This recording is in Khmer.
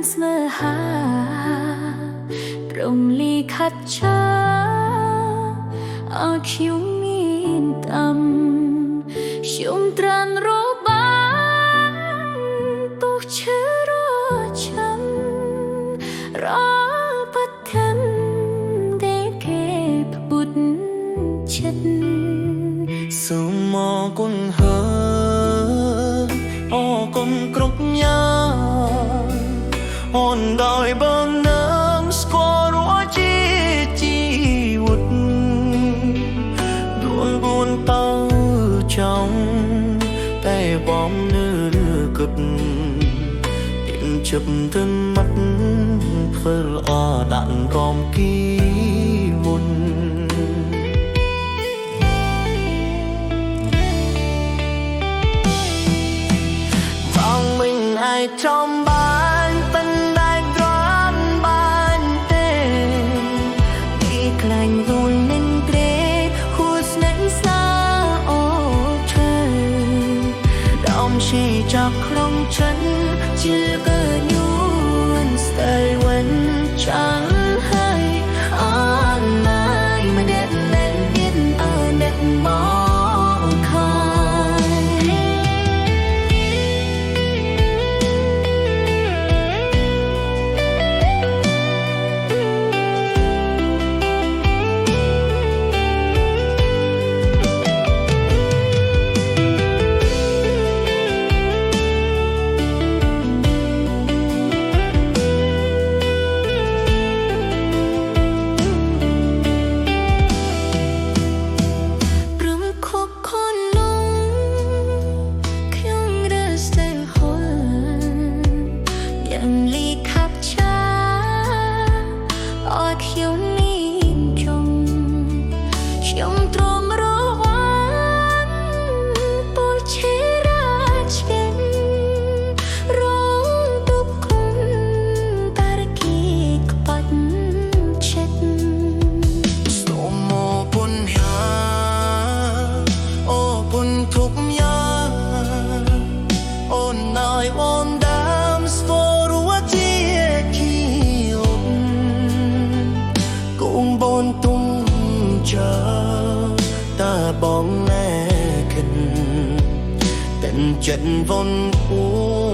ស្នេហាត្រង់លីខាត់ឆាអើខ្ញុំមានតាមខ្ញុំត្រានរបានពុកឈឺរចាំរបថាំតែគេពុតចិត្តសូមអរគុណហើយអរគុណគ្រប់យ៉ាងអូនដោយបងនឹងស្គាល់រួចជាជីវិតដួលតើចង់តែបងនៅគិតទៀនជិបទៅមាត់ធ្វើល្អដាក់រំគីមុនបងមិនអាចចំបានប៉ុន្តែគ្រាន់បានទេពីខ្លាញ់រួននឹងត្រេកហួស្នេហ៍សាអូเธอដំชีจากក្នុងចិត្តជាកើញួនស្ទើរវិញចាំងហើយអនឡាញមិនដែលមានអើអ្នកមកខយបងណែគិនเป็นចិត្តវនពួ